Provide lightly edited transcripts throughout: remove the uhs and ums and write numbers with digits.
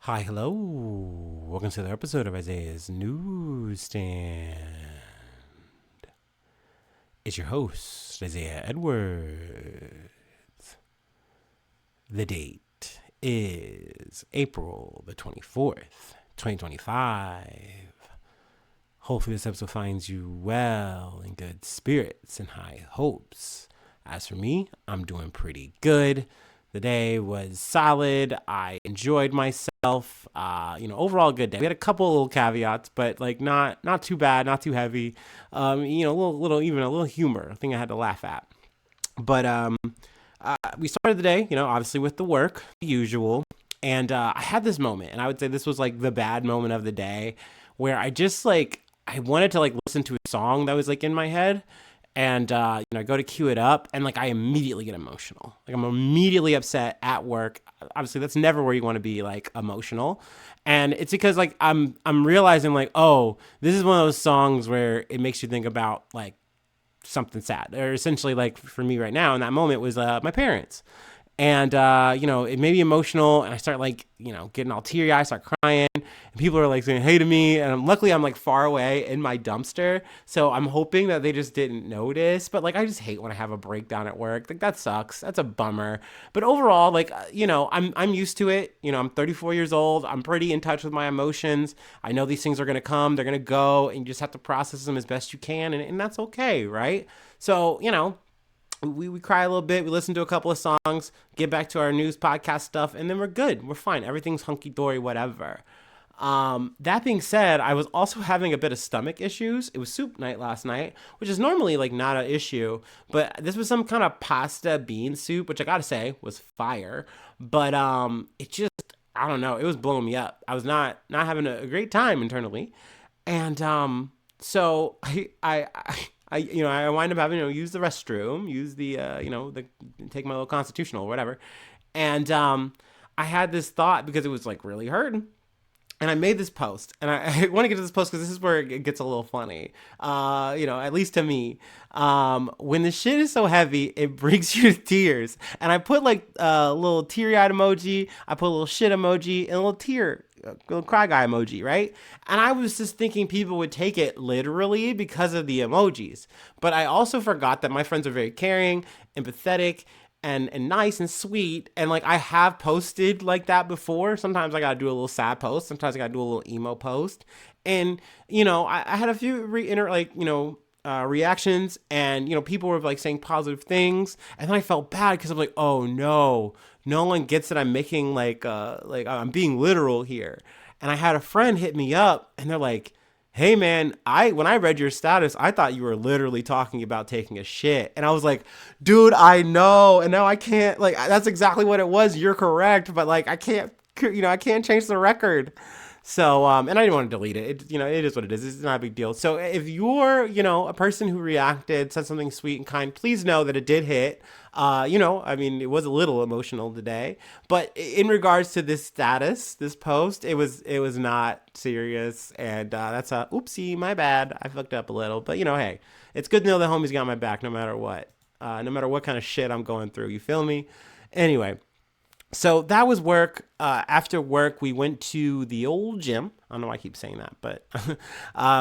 Hi, hello. Welcome to the episode of Isaiah's Newsstand. It's your host, Isaiah Edwards. The date is April the 24th, 2025. Hopefully, this episode finds you well, in good spirits, and high hopes. As for me, I'm doing pretty good. The day was solid. I enjoyed myself. Overall good day. We had a couple little caveats, but like not too bad, not too heavy. A little humor. I think I had to laugh at. But we started the day, obviously with the work, the usual. And I had this moment, and I would say this was like the bad moment of the day, where I wanted to like listen to a song that was like in my head, and I go to cue it up, and like I immediately get emotional. Like I'm immediately upset at work. Obviously, that's never where you want to be, like emotional, and it's because like I'm realizing like, oh, this is one of those songs where it makes you think about like something sad, or essentially like for me right now in that moment was my parents. And it made me emotional, and I start like getting all teary eyed, start crying, and people are like saying hey to me, and luckily I'm like far away in my dumpster, so I'm hoping that they just didn't notice. But like I just hate when I have a breakdown at work. Like that sucks. That's a bummer. But overall, like I'm used to it. I'm 34 years old. I'm pretty in touch with my emotions. I know these things are gonna come, they're gonna go, and you just have to process them as best you can, and that's okay, right? So we cry a little bit, we listen to a couple of songs, get back to our news podcast stuff, and then we're good. We're fine. Everything's hunky dory, whatever. That being said, I was also having a bit of stomach issues. It was soup night last night, which is normally like not an issue, but this was some kind of pasta bean soup, which I gotta say was fire. But it just, I don't know, it was blowing me up. I was not having a great time internally, and so I wind up having to use the restroom, use the take my little constitutional or whatever, and I had this thought because it was like really hurting, and I made this post, and I want to get to this post because this is where it gets a little funny. At least to me, when the shit is so heavy, it brings you to tears. And I put like a little teary-eyed emoji, I put a little shit emoji, and a little tear, a little cry guy emoji, right? And I was just thinking people would take it literally because of the emojis, but I also forgot that my friends are very caring, empathetic, and nice and sweet, and like I have posted like that before. Sometimes I gotta do a little sad post, sometimes I gotta do a little emo post, and I had a few reactions, and people were like saying positive things, and then I felt bad because I'm like, oh no, no one gets that I'm making like I'm being literal here. And I had a friend hit me up, and they're like, hey man, I when I read your status, I thought you were literally talking about taking a shit. And I was like, dude, I know. And now I can't, like, that's exactly what it was. You're correct. But like, I can't change the record. So, and I didn't want to delete it. It is what it is. It's not a big deal. So if you're, a person who reacted, said something sweet and kind, please know that it did hit. It was a little emotional today, but in regards to this status, this post, it was not serious, and that's a oopsie, my bad. I fucked up a little, but hey, it's good to know the homies got my back no matter what, no matter what kind of shit I'm going through. You feel me? Anyway, so that was work. After work, we went to the old gym. I don't know why I keep saying that, but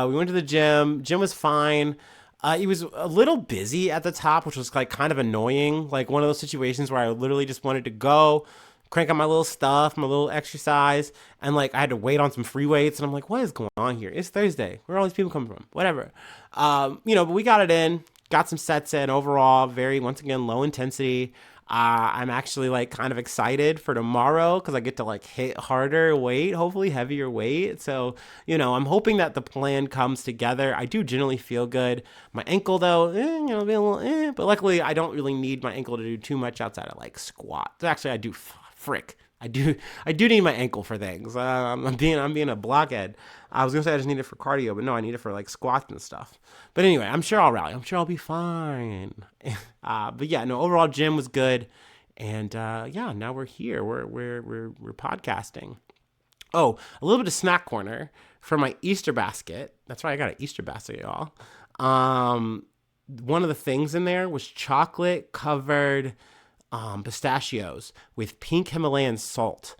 we went to the gym. Gym was fine. It was a little busy at the top, which was like kind of annoying. Like one of those situations where I literally just wanted to go, crank out my little stuff, my little exercise, and like I had to wait on some free weights, and I'm like, what is going on here? It's Thursday. Where are all these people coming from? Whatever. But we got it in, got some sets in. Overall, very once again low intensity. I'm actually like kind of excited for tomorrow because I get to like hit harder weight, hopefully heavier weight. So, I'm hoping that the plan comes together. I do generally feel good. My ankle though, be a little, but luckily I don't really need my ankle to do too much outside of like squats. Actually, I do, frick. I do need my ankle for things. I'm being a blockhead. I was gonna say I just need it for cardio, but no, I need it for like squats and stuff. But anyway, I'm sure I'll rally. I'm sure I'll be fine. But yeah, no. Overall, gym was good, and yeah, now we're here. We're podcasting. Oh, a little bit of snack corner for my Easter basket. That's right, I got an Easter basket, y'all. One of the things in there was chocolate covered pistachios with pink Himalayan salt.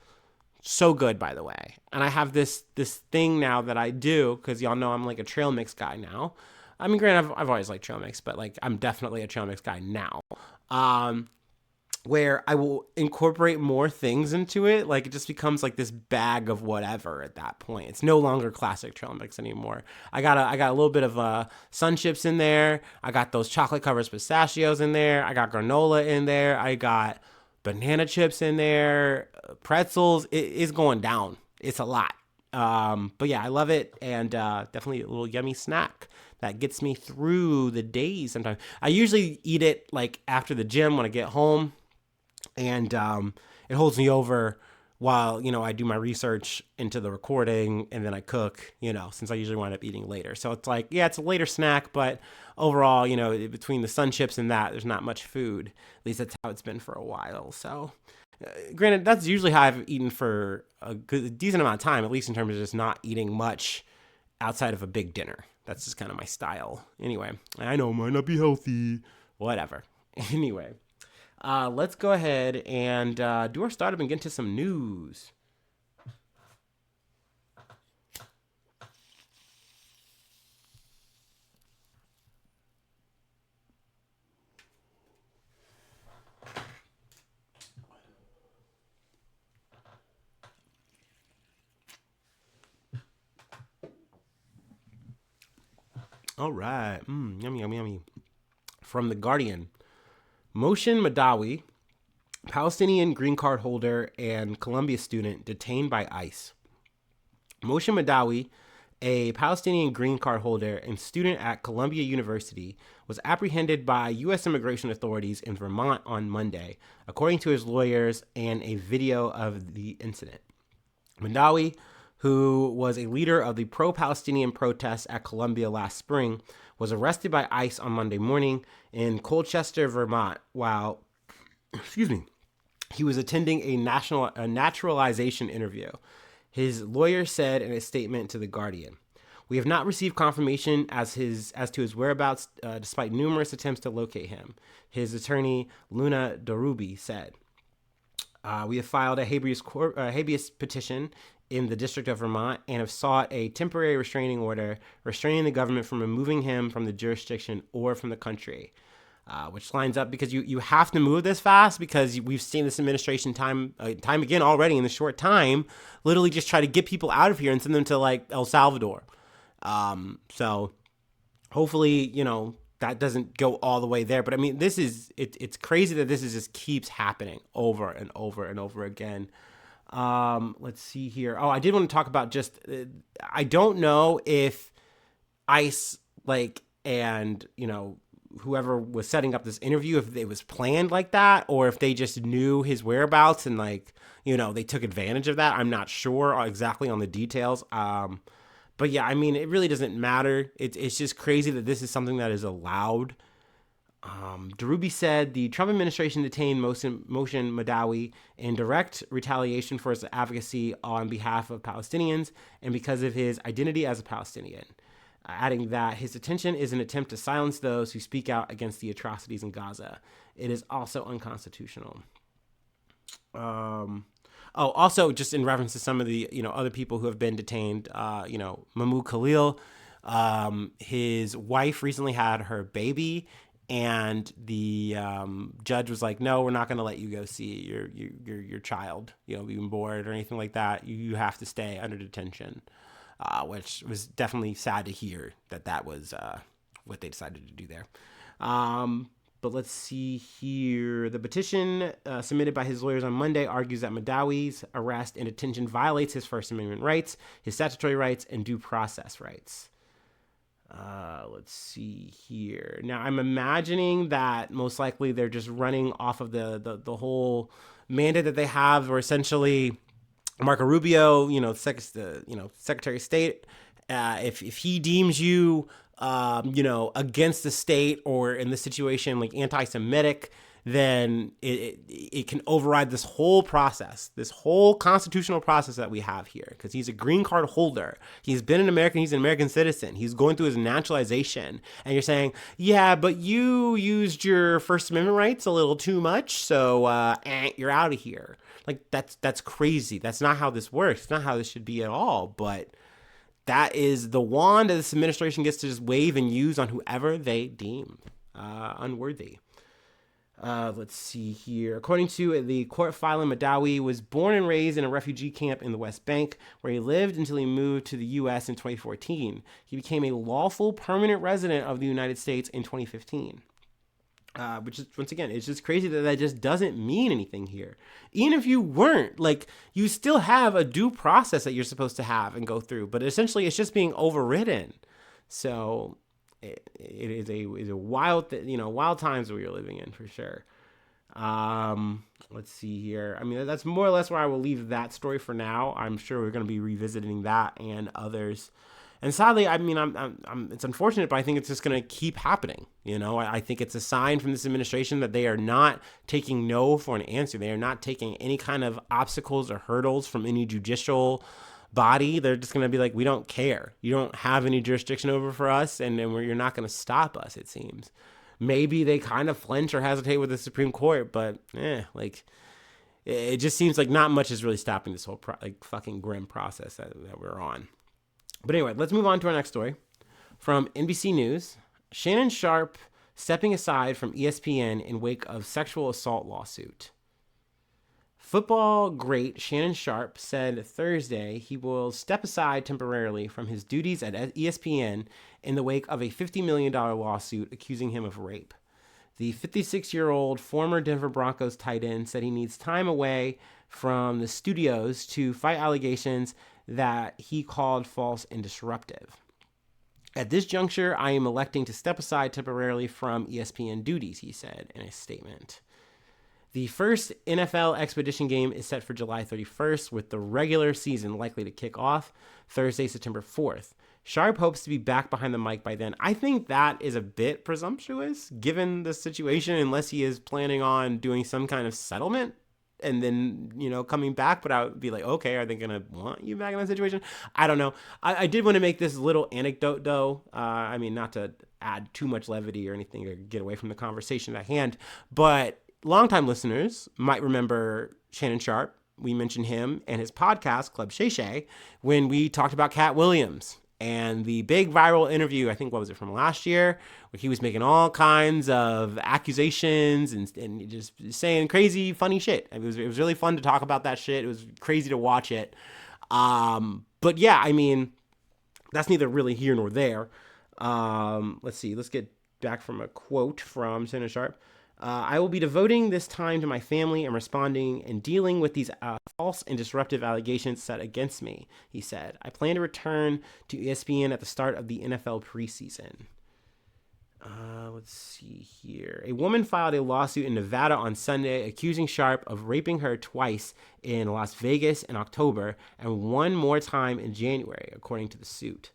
So good, by the way. And I have this thing now that I do, because y'all know I'm like a trail mix guy now. I mean, granted, I've always liked trail mix, but like I'm definitely a trail mix guy now. Um, where I will incorporate more things into it. Like it just becomes like this bag of whatever at that point. It's no longer classic trail mix anymore. I got a little bit of sun chips in there. I got those chocolate covered pistachios in there. I got granola in there. I got banana chips in there. Pretzels. It is going down. It's a lot. But yeah, I love it, and definitely a little yummy snack that gets me through the days. Sometimes I usually eat it like after the gym when I get home, and it holds me over while I do my research into the recording, and then I cook, since I usually wind up eating later. So it's like, yeah, it's a later snack, but overall, between the sun chips and that, there's not much food. At least that's how it's been for a while. So granted, that's usually how I've eaten for a decent amount of time, at least in terms of just not eating much outside of a big dinner. That's just kind of my style. Anyway, I know it might not be healthy, whatever. Anyway, let's go ahead and do our startup and get into some news. All right. Yummy, yummy, yummy. From The Guardian, Mohsen Mahdawi, Palestinian green card holder and Columbia student, detained by ICE. Mohsen Mahdawi, a Palestinian green card holder and student at Columbia University, was apprehended by U.S. immigration authorities in Vermont on Monday, according to his lawyers and a video of the incident. Mahdawi, who was a leader of the pro-Palestinian protests at Columbia last spring, was arrested by ICE on Monday morning in Colchester, Vermont, while, he was attending a naturalization interview. His lawyer said in a statement to The Guardian, "We have not received confirmation as to his whereabouts, despite numerous attempts to locate him," his attorney, Luna Darubi, said. We have filed a habeas petition in the District of Vermont and have sought a temporary restraining order restraining the government from removing him from the jurisdiction or from the country, which lines up because you have to move this fast, because we've seen this administration time again already in the short time literally just try to get people out of here and send them to like El Salvador. So hopefully, that doesn't go all the way there. But I mean, it's crazy that this just keeps happening over and over and over again. Let's see here. Oh, I did want to talk about I don't know if ICE, and, whoever was setting up this interview, if it was planned like that, or if they just knew his whereabouts and they took advantage of that. I'm not sure exactly on the details. But yeah, I mean, it really doesn't matter. It's just crazy that this is something that is allowed. Darubi said the Trump administration detained Mohsen Mahdawi in direct retaliation for his advocacy on behalf of Palestinians and because of his identity as a Palestinian, adding that his detention is an attempt to silence those who speak out against the atrocities in Gaza. It is also unconstitutional. Also, just in reference to some of the other people who have been detained, Mahmoud Khalil, his wife recently had her baby, and the judge was like, "No, we're not going to let you go see your child, being born or anything like that. You have to stay under detention," which was definitely sad to hear that was what they decided to do there. But let's see here. The petition submitted by his lawyers on Monday argues that Mahdawi's arrest and detention violates his First Amendment rights, his statutory rights, and due process rights. Let's see here. Now, I'm imagining that most likely they're just running off of the whole mandate that they have, where essentially Marco Rubio, Secretary of State, if he deems you against the state, or in this situation, like anti-Semitic, then it can override this whole process, this whole constitutional process that we have here. Because he's a green card holder. He's been an American. He's an American citizen. He's going through his naturalization. And you're saying, yeah, but you used your First Amendment rights a little too much. So you're out of here. Like, that's crazy. That's not how this works. It's not how this should be at all. But that is the wand that this administration gets to just wave and use on whoever they deem unworthy. Let's see here. According to the court filing, Mahdawi was born and raised in a refugee camp in the West Bank, where he lived until he moved to the U.S. in 2014. He became a lawful permanent resident of the United States in 2015. Which is, once again, it's just crazy that just doesn't mean anything here. Even if you weren't, like, you still have a due process that you're supposed to have and go through, but essentially it's just being overridden. So it is a wild, wild times that we are living in, for sure. Let's see here. I mean, that's more or less where I will leave that story for now. I'm sure we're going to be revisiting that and others. And sadly, I mean, it's unfortunate, but I think it's just going to keep happening. I think it's a sign from this administration that they are not taking no for an answer. They are not taking any kind of obstacles or hurdles from any judicial body. They're just going to be like, we don't care. You don't have any jurisdiction over for us, and you're not going to stop us, it seems. Maybe they kind of flinch or hesitate with the Supreme Court, but it just seems like not much is really stopping this whole fucking grim process that we're on. But anyway, let's move on to our next story. From NBC News, Shannon Sharpe stepping aside from ESPN in wake of sexual assault lawsuit. Football great Shannon Sharpe said Thursday he will step aside temporarily from his duties at ESPN in the wake of a $50 million lawsuit accusing him of rape. The 56-year-old former Denver Broncos tight end said he needs time away from the studios to fight allegations that he called false and disruptive. At this juncture, I am electing to step aside temporarily from ESPN duties, he said in a statement. The first NFL expedition game is set for July 31st, with the regular season likely to kick off Thursday, September 4th. Sharpe hopes to be back behind the mic by then. I think that is a bit presumptuous, given the situation, unless he is planning on doing some kind of settlement and then, coming back. But I would be like, okay, are they going to want you back in that situation? I don't know. I did want to make this little anecdote, though. I mean, not to add too much levity or anything or get away from the conversation at hand, but longtime listeners might remember Shannon Sharpe. We mentioned him and his podcast, Club Shay Shay, when we talked about Cat Williams and the big viral interview, I think, what was it, from last year, where he was making all kinds of accusations and just saying crazy, funny shit. It was really fun to talk about that shit. It was crazy to watch it. But yeah, I mean, that's neither really here nor there. Let's see. Let's get back from a quote from Shannon Sharpe. I will be devoting this time to my family and responding and dealing with these false and disruptive allegations set against me, he said. I plan to return to ESPN at the start of the NFL preseason. Let's see here. A woman filed a lawsuit in Nevada on Sunday accusing Sharpe of raping her twice in Las Vegas in October and one more time in January, according to the suit.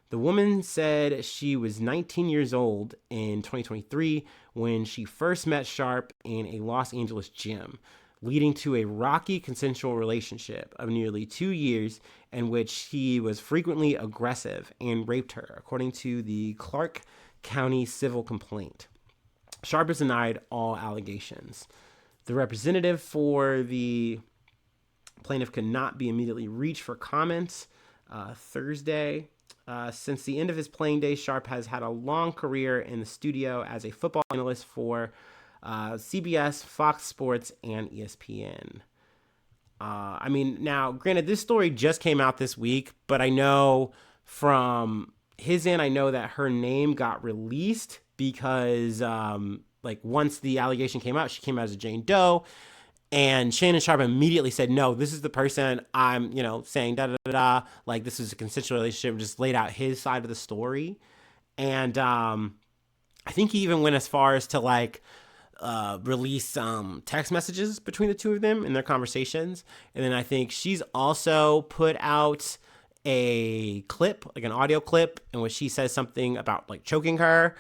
The woman said she was 19 years old in 2023 when she first met Sharpe in a Los Angeles gym, leading to a rocky consensual relationship of nearly 2 years in which he was frequently aggressive and raped her, according to the Clark County civil complaint. Sharpe has denied all allegations. The representative for the plaintiff could not be immediately reached for comments Thursday. Since the end of his playing days, Sharpe has had a long career in the studio as a football analyst for CBS, Fox Sports, and ESPN. I mean, now, granted, this story just came out this week, but I know from his end, I know that her name got released because, once the allegation came out, she came out as a Jane Doe. And Shannon Sharpe immediately said, no, this is the person I'm, saying da-da-da-da. Like, this is a consensual relationship, just laid out his side of the story. And I think he even went as far as to, release text messages between the two of them in their conversations. And then I think she's also put out a clip, like an audio clip, in which she says something about, choking her.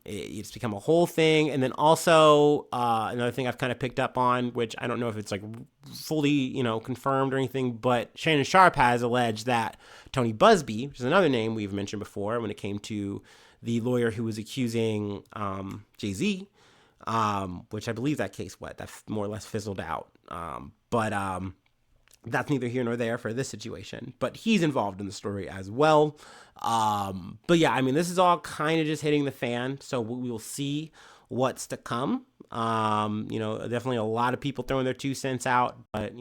It's become a whole thing. And then also another thing I've kind of picked up on, which I don't know if it's like fully, confirmed or anything, but Shannon Sharpe has alleged that Tony Busby, which is another name we've mentioned before when it came to the lawyer who was accusing Jay-Z, which I believe that case, that more or less fizzled out. But that's neither here nor there for this situation, but he's involved in the story as well. But yeah, I mean, this is all kind of just hitting the fan, so we will see what's to come. Definitely a lot of people throwing their 2 cents out, but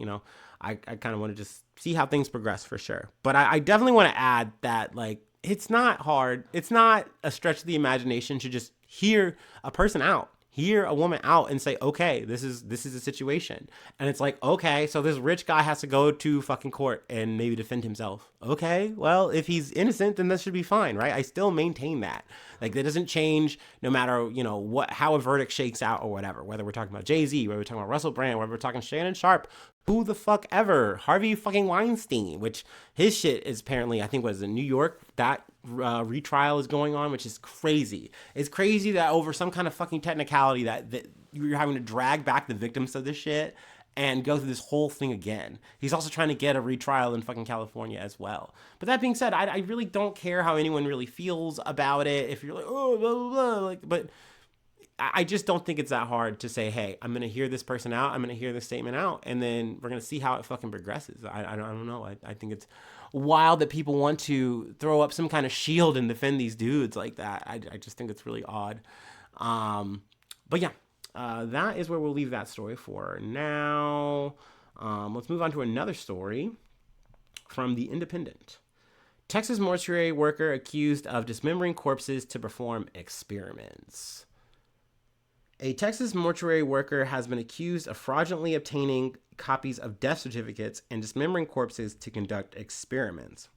I kind of want to just see how things progress for sure. But I definitely want to add that, like, it's not hard. It's not a stretch of the imagination to just hear a person out. Hear a woman out and say, okay, this is the situation. And it's like, okay, so this rich guy has to go to fucking court and maybe defend himself. Okay, well, if he's innocent, then that should be fine, right? I still maintain that. Like, that doesn't change no matter, how a verdict shakes out or whatever. Whether we're talking about Jay-Z, whether we're talking about Russell Brand, whether we're talking Shannon Sharpe, who the fuck ever, Harvey fucking Weinstein, which his shit is apparently, I think, was in New York. That retrial is going on, which is crazy. It's crazy that over some kind of fucking technicality that you're having to drag back the victims of this shit and go through this whole thing again. He's also trying to get a retrial in fucking California as well. But that being said, I really don't care how anyone really feels about it. If you're like, oh, blah, blah, blah, like, but I just don't think it's that hard to say, hey, I'm going to hear this person out. I'm going to hear this statement out. And then we're going to see how it fucking progresses. I don't know. I think it's wild that people want to throw up some kind of shield and defend these dudes like that. I just think it's really odd. But yeah, that is where we'll leave that story for now. Let's move on to another story from The Independent. Texas mortuary worker accused of dismembering corpses to perform experiments. A Texas mortuary worker has been accused of fraudulently obtaining copies of death certificates and dismembering corpses to conduct experiments.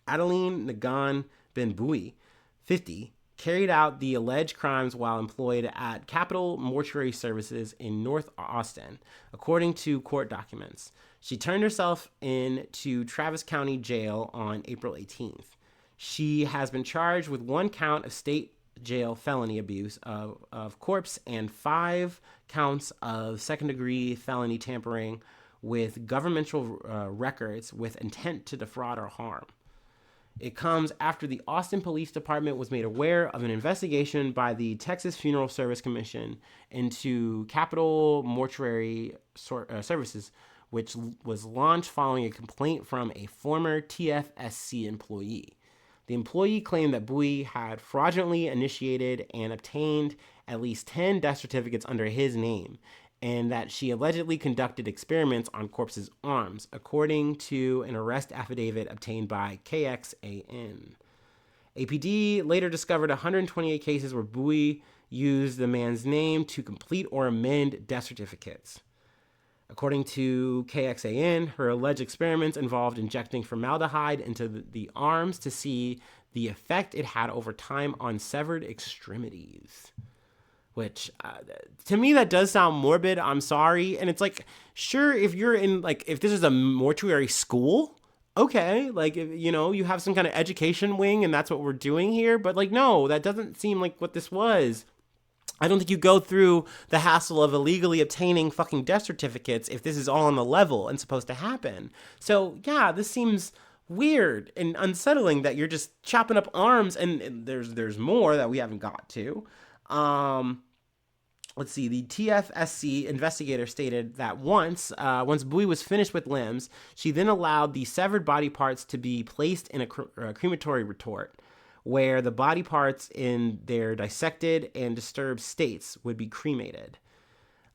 Adeline Nagan Ben-Bui, 50, carried out the alleged crimes while employed at Capital Mortuary Services in North Austin, according to court documents. She turned herself in to Travis County Jail on April 18th. She has been charged with 1 count of state jail felony abuse of corpse and 5 counts of second-degree felony tampering with governmental records with intent to defraud or harm. It comes after the Austin Police Department was made aware of an investigation by the Texas Funeral Service Commission into Capital Mortuary Services, which was launched following a complaint from a former TFSC employee. The employee claimed that Bui had fraudulently initiated and obtained at least 10 death certificates under his name, and that she allegedly conducted experiments on corpses' arms, according to an arrest affidavit obtained by KXAN. APD later discovered 128 cases where Bui used the man's name to complete or amend death certificates. According to KXAN, her alleged experiments involved injecting formaldehyde into the arms to see the effect it had over time on severed extremities. Which, to me, that does sound morbid. I'm sorry. And it's like, sure, if you're in, like, if this is a mortuary school, okay. Like, if, you have some kind of education wing and that's what we're doing here. But, like, no, that doesn't seem like what this was. I don't think you go through the hassle of illegally obtaining fucking death certificates if this is all on the level and supposed to happen. So, yeah, this seems weird and unsettling that you're just chopping up arms and there's more that we haven't got to. Let's see. The TFSC investigator stated that once Bui was finished with limbs, she then allowed the severed body parts to be placed in a crematory retort, where the body parts in their dissected and disturbed states would be cremated.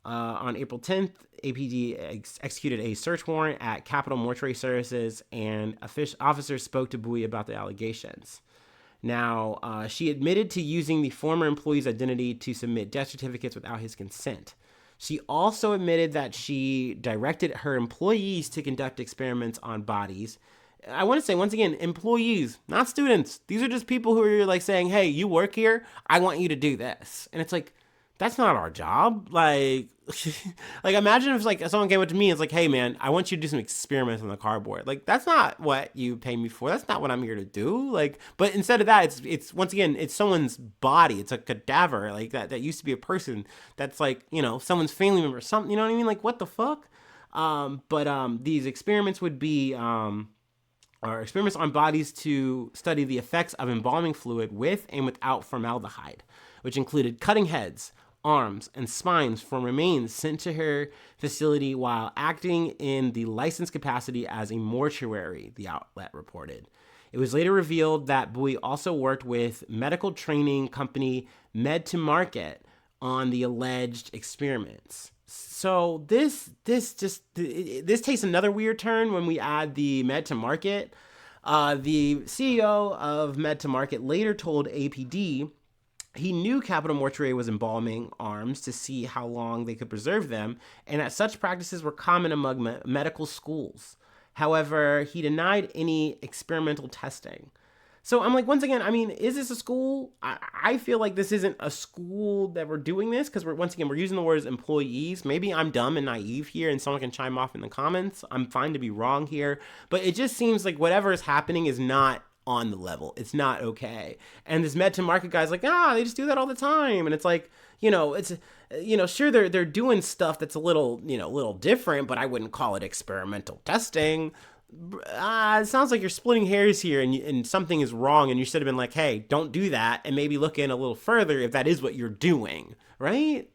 On April 10th, APD executed a search warrant at Capital Mortuary Services, and officers spoke to Bui about the allegations. Now, she admitted to using the former employee's identity to submit death certificates without his consent. She also admitted that she directed her employees to conduct experiments on bodies. I want to say, once again, employees, not students. These are just people who are like saying, hey, you work here, I want you to do this. And it's like, that's not our job. Like, like imagine if like someone came up to me and it's like, hey man, I want you to do some experiments on the cardboard. Like, that's not what you pay me for. That's not what I'm here to do. Like, but instead of that, it's once again, it's someone's body. It's a cadaver. Like that used to be a person. That's like, someone's family member. Something, you know what I mean? Like, what the fuck? But these experiments would be are experiments on bodies to study the effects of embalming fluid with and without formaldehyde, which included cutting heads, arms, and spines from remains sent to her facility while acting in the licensed capacity as a mortuary, the outlet reported. It was later revealed that Bowie also worked with medical training company Med to Market on the alleged experiments. So this takes another weird turn when we add the Med to Market. The CEO of Med to Market later told APD he knew Capital Mortuary was embalming arms to see how long they could preserve them, and that such practices were common among medical schools. However, he denied any experimental testing. So I'm like, once again, I mean, is this a school? I feel like this isn't a school that we're doing this because we're using the words employees. Maybe I'm dumb and naive here and someone can chime off in the comments. I'm fine to be wrong here. But it just seems like whatever is happening is not on the level. It's not okay. And this Med to Market guy's like, they just do that all the time. And it's like, sure, they're doing stuff that's a little different, but I wouldn't call it experimental testing. It sounds like you're splitting hairs here and something is wrong and you should have been like, hey, don't do that, and maybe look in a little further if that is what you're doing, right?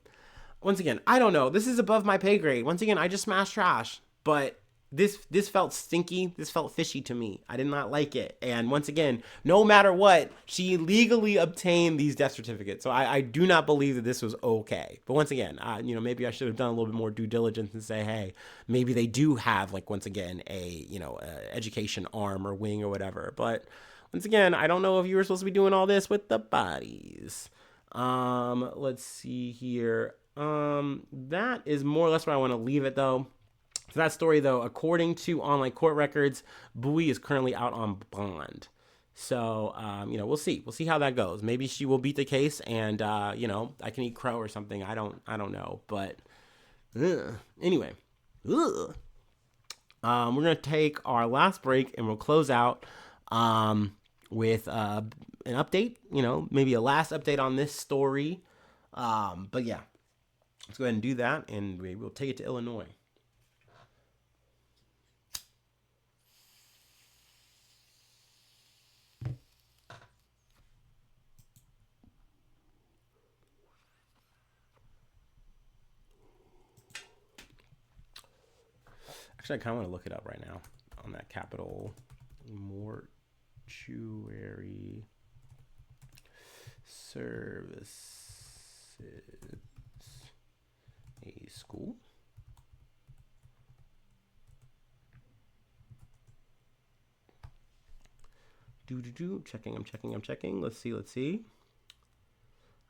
Once again, I don't know. This is above my pay grade. Once again, I just smashed trash, but this felt stinky. This felt fishy to me. I did not like it. And once again, no matter what, she legally obtained these death certificates. So I do not believe that this was okay. But once again, maybe I should have done a little bit more due diligence and say, hey, maybe they do have, like, once again, a education arm or wing or whatever. But once again, I don't know if you were supposed to be doing all this with the bodies. Let's see here. That is more or less where I want to leave it, though. For that story, though, according to online court records, Bowie is currently out on bond. So, we'll see. We'll see how that goes. Maybe she will beat the case, and I can eat crow or something. I don't know. But anyway, we're gonna take our last break, and we'll close out with an update. Maybe a last update on this story. But yeah, let's go ahead and do that, and we will take it to Illinois. Actually, I kind of want to look it up right now on that Capital Mortuary Services, a school. Checking. I'm checking. Let's see.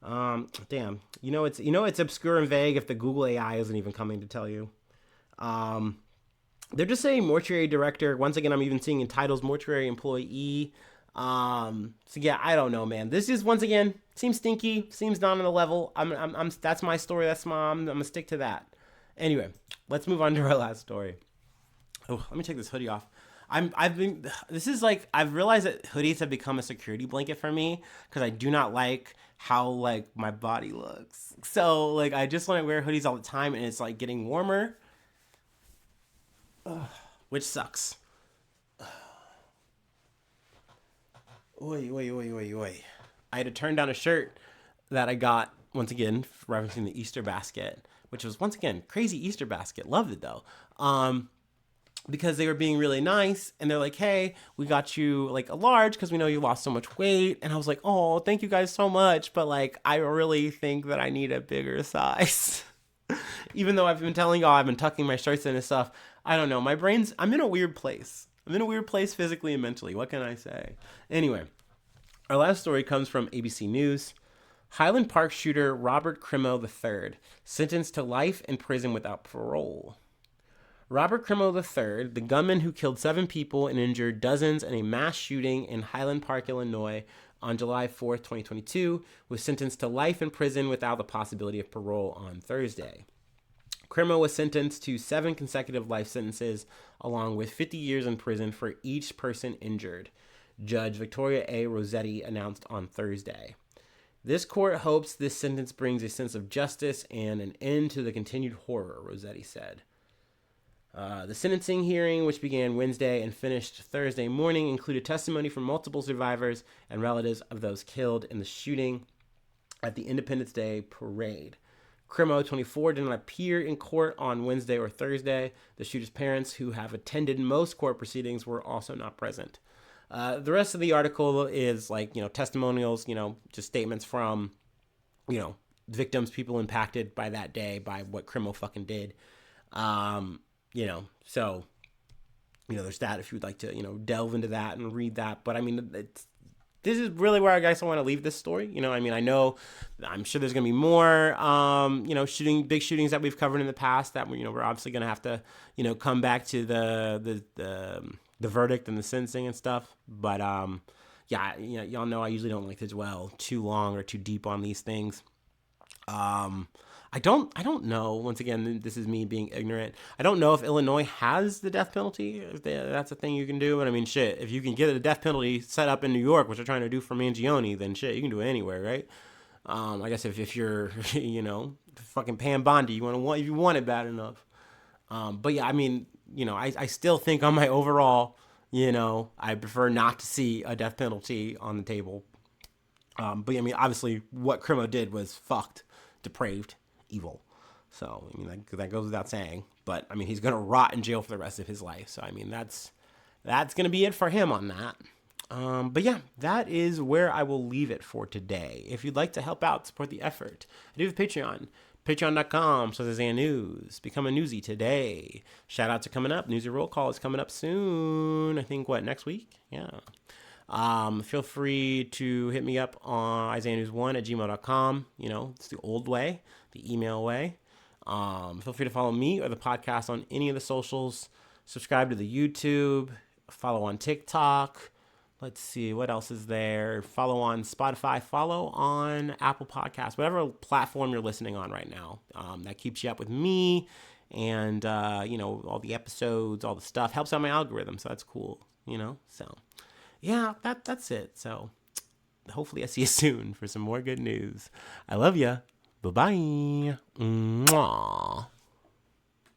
Damn. It's obscure and vague if the Google AI isn't even coming to tell you. They're just saying mortuary director. Once again, I'm even seeing in titles mortuary employee. So yeah, I don't know, man. This is, once again, seems stinky, seems not on the level. I'm that's my story. I'm gonna stick to that. Anyway, let's move on to our last story. Oh, let me take this hoodie off. I've realized that hoodies have become a security blanket for me because I do not like how, like, my body looks. So, like, I just want to wear hoodies all the time, and it's like getting warmer. Which sucks. Oy. I had to turn down a shirt that I got, once again, referencing the Easter basket, which was, once again, crazy Easter basket. Loved it, though. Because they were being really nice, and they're like, hey, we got you, like, a large because we know you lost so much weight. And I was like, oh, thank you guys so much, but, like, I really think that I need a bigger size. Even though I've been telling y'all I've been tucking my shirts in and stuff, I don't know. I'm in a weird place. I'm in a weird place physically and mentally. What can I say? Anyway, our last story comes from ABC News. Highland Park shooter Robert Crimo III sentenced to life in prison without parole. Robert Crimo III, the gunman who killed 7 people and injured dozens in a mass shooting in Highland Park, Illinois on July 4th, 2022, was sentenced to life in prison without the possibility of parole on Thursday. Crimo was sentenced to 7 consecutive life sentences, along with 50 years in prison for each person injured, Judge Victoria A. Rossetti announced on Thursday. This court hopes this sentence brings a sense of justice and an end to the continued horror, Rossetti said. The sentencing hearing, which began Wednesday and finished Thursday morning, included testimony from multiple survivors and relatives of those killed in the shooting at the Independence Day parade. Crimo, 24, did not appear in court on Wednesday or Thursday. The shooter's parents, who have attended most court proceedings, were also not present. The rest of the article is testimonials, just statements from, victims, people impacted by that day, by what Crimo fucking did. So, there's that if you would like to, delve into that and read that. But I mean, this is really where I guess I want to leave this story. I'm sure there's going to be more, big shootings that we've covered in the past that, we're obviously going to have to, come back to the verdict and the sentencing and stuff. But, y'all know I usually don't like to dwell too long or too deep on these things. I don't know. Once again, this is me being ignorant. I don't know if Illinois has the death penalty. If that's a thing you can do. But I mean, shit, if you can get a death penalty set up in New York, which they're trying to do for Mangione, then shit, you can do it anywhere, right? I guess if you're, fucking Pam Bondi, if you want it bad enough. But yeah, I mean, I still think on my overall, I prefer not to see a death penalty on the table. But I mean, obviously, what Crimo did was fucked, depraved, evil. So, I mean, that goes without saying. But, I mean, he's going to rot in jail for the rest of his life. So, I mean, that's going to be it for him on that. But, yeah, that is where I will leave it for today. If you'd like to help out, support the effort, I do have Patreon. Patreon.com/ZanNews. Become a newsie today. Shout out to coming up. Newsy Roll Call is coming up soon. I think, next week? Yeah. Feel free to hit me up on IsaiahNews1@gmail.com. It's the old way, the email way. Feel free to follow me or the podcast on any of the socials. Subscribe to the YouTube. Follow on TikTok. Let's see, what else is there? Follow on Spotify. Follow on Apple Podcasts. Whatever platform you're listening on right now. That keeps you up with me and, all the episodes, all the stuff. Helps out my algorithm, so that's cool, So, yeah, that's it. So, hopefully I see you soon for some more good news. I love ya. Bye-bye. Mwah.